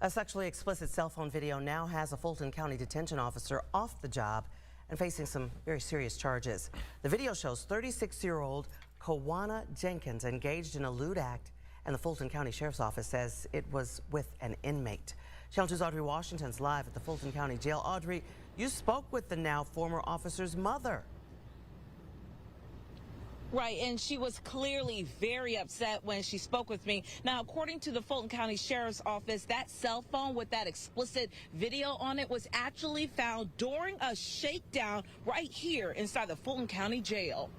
A sexually explicit cell phone video now has a Fulton County detention officer off the job and facing some very serious charges. The video shows 36-year-old Kawana Jenkins engaged in a lewd act, and the Fulton County Sheriff's Office says it was with an inmate. Channel 2's Audrey Washington's live at the Fulton County Jail. Audrey, you spoke with the now former officer's mother. Right, and she was clearly very upset when she spoke with me. Now, according to the Fulton County Sheriff's Office, that cell phone with that explicit video on it was actually found during a shakedown right here inside the Fulton County Jail.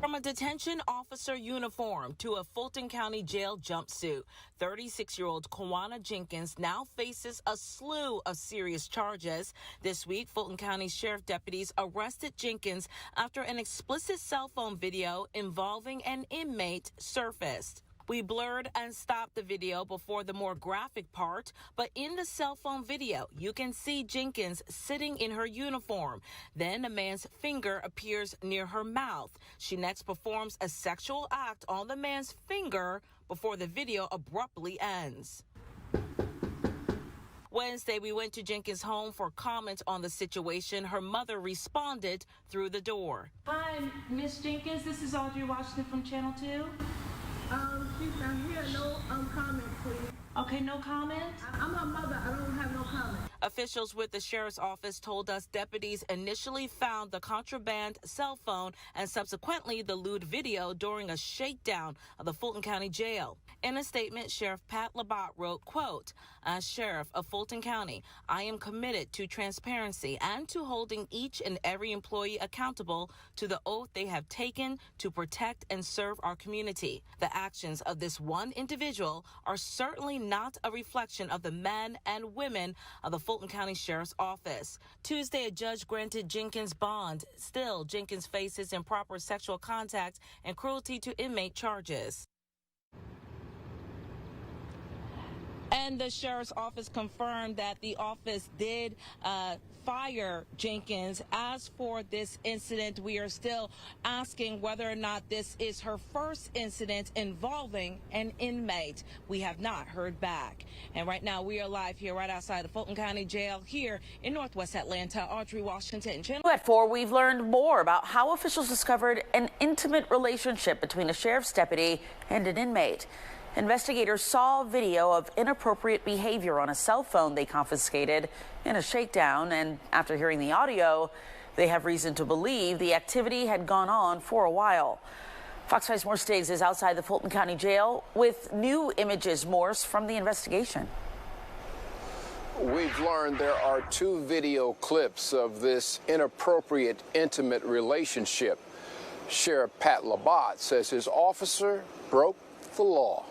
From a detention officer uniform to a Fulton County Jail jumpsuit, 36-year-old Kawana Jenkins now faces a slew of serious charges. This week, Fulton County Sheriff deputies arrested Jenkins after an explicit cell phone video involving an inmate surfaced. We blurred and stopped the video before the more graphic part, but in the cell phone video, you can see Jenkins sitting in her uniform. Then a man's finger appears near her mouth. She next performs a sexual act on the man's finger before the video abruptly ends. Wednesday, we went to Jenkins' home for comment on the situation. Her mother responded through the door. Hi, Miss Jenkins. This is Audrey Washington from Channel 2. She's not here. No comment, please. Okay, no comment? I'm her mother. I don't have no comment. Officials with the sheriff's office told us deputies initially found the contraband cell phone and subsequently the lewd video during a shakedown of the Fulton County Jail. In a statement, Sheriff Pat LeWD wrote, quote, "As Sheriff of Fulton County, I am committed to transparency and to holding each and every employee accountable to the oath they have taken to protect and serve our community. The actions of this one individual are certainly not a reflection of the men and women of the Fulton County Sheriff's Office." Tuesday, a judge granted Jenkins bond. Still, Jenkins faces improper sexual contact and cruelty to inmate charges. And the sheriff's office confirmed that the office did fire Jenkins. As for this incident, we are still asking whether or not this is her first incident involving an inmate. We have not heard back. And right now we are live here right outside the Fulton County Jail here in Northwest Atlanta. Audrey Washington. At 4, we've learned more about how officials discovered an intimate relationship between a sheriff's deputy and an inmate. Investigators saw video of inappropriate behavior on a cell phone they confiscated in a shakedown, and after hearing the audio, they have reason to believe the activity had gone on for a while. Fox 5's Morse Diggs is outside the Fulton County Jail with new images, Morse, from the investigation. We've learned there are 2 video clips of this inappropriate, intimate relationship. Sheriff Pat LeWD says his officer broke the law.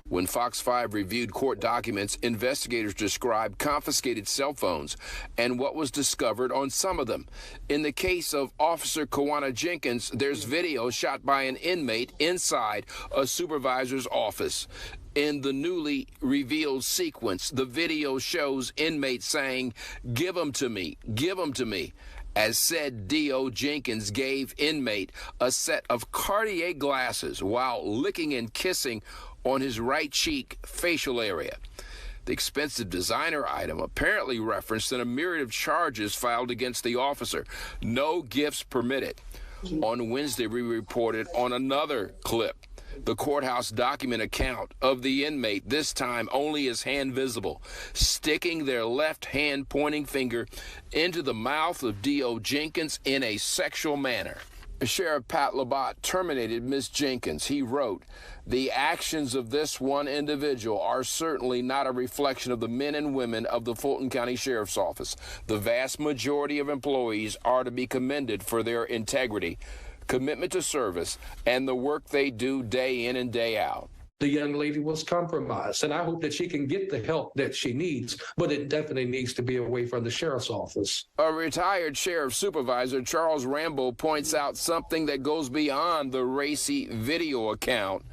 When Fox 5 reviewed court documents, investigators described confiscated cell phones and what was discovered on some of them. In the case of Officer Kawana Jenkins, there's video shot by an inmate inside a supervisor's office. In the newly revealed sequence, the video shows inmates saying, "Give them to me, give them to me." As said D.O. Jenkins gave inmate a set of Cartier glasses while licking and kissing on his right cheek facial area. The expensive designer item apparently referenced in a myriad of charges filed against the officer. No gifts permitted. On Wednesday, we reported on another clip, the courthouse document account of the inmate, this time only his hand visible, sticking their left hand pointing finger into the mouth of D.O. Jenkins in a sexual manner. Sheriff Pat LeWD terminated Ms. Jenkins. He wrote, "The actions of this one individual are certainly not a reflection of the men and women of the Fulton County Sheriff's Office. The vast majority of employees are to be commended for their integrity, commitment to service, and the work they do day in and day out." The young lady was compromised, and I hope that she can get the help that she needs, but it definitely needs to be away from the sheriff's office. A retired sheriff supervisor, Charles Rambo, points out something that goes beyond the racy video account.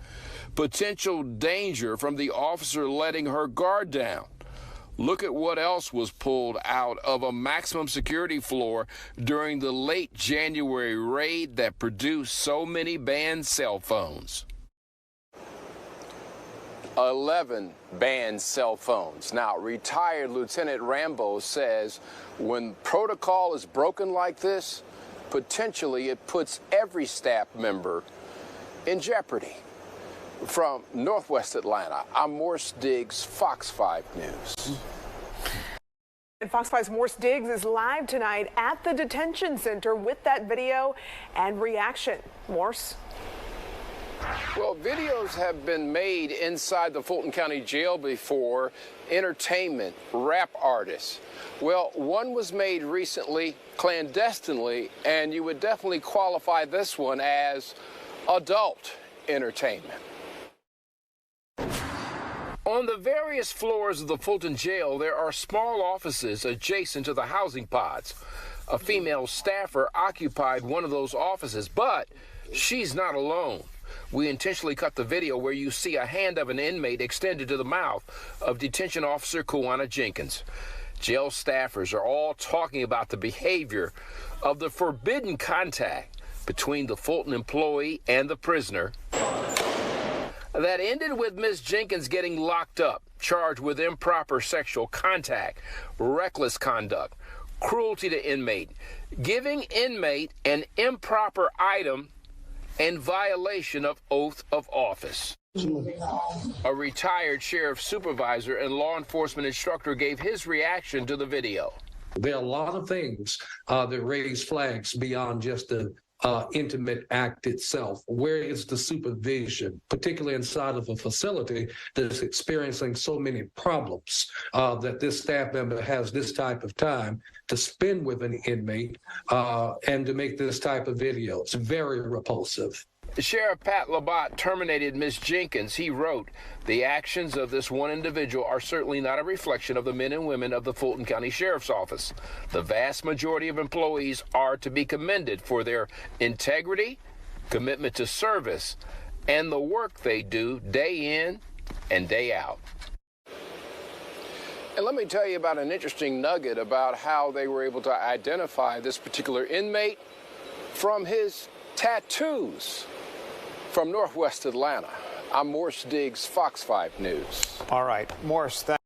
Potential danger from the officer letting her guard down. Look at what else was pulled out of a maximum security floor during the late January raid that produced so many banned cell phones. 11 banned cell phones. Now, retired Lieutenant Rambo says when protocol is broken like this, potentially it puts every staff member in jeopardy. From Northwest Atlanta, I'm Morse Diggs, Fox 5 News. And Fox 5's Morse Diggs is live tonight at the detention center with that video and reaction. Morse? Well, videos have been made inside the Fulton County Jail before, entertainment, rap artists. Well, one was made recently clandestinely, and you would definitely qualify this one as adult entertainment. On the various floors of the Fulton jail, there are small offices adjacent to the housing pods. A female staffer occupied one of those offices, but she's not alone. We intentionally cut the video where you see a hand of an inmate extended to the mouth of detention officer Kawana Jenkins. Jail staffers are all talking about the behavior of the forbidden contact between the Fulton employee and the prisoner that ended with Ms. Jenkins getting locked up, charged with improper sexual contact, reckless conduct, cruelty to inmate, giving inmate an improper item, and violation of oath of office. A retired sheriff supervisor and law enforcement instructor gave his reaction to the video. There are a lot of things that raise flags beyond just the intimate act itself. Where is the supervision, particularly inside of a facility that's experiencing so many problems, that this staff member has this type of time to spend with an inmate and to make this type of video? It's very repulsive. Sheriff Pat Labatt terminated Ms. Jenkins. He wrote, "The actions of this one individual are certainly not a reflection of the men and women of the Fulton County Sheriff's Office. The vast majority of employees are to be commended for their integrity, commitment to service, and the work they do day in and day out." And let me tell you about an interesting nugget about how they were able to identify this particular inmate from his tattoos. From Northwest Atlanta, I'm Morse Diggs, Fox 5 News. All right, Morse, thanks.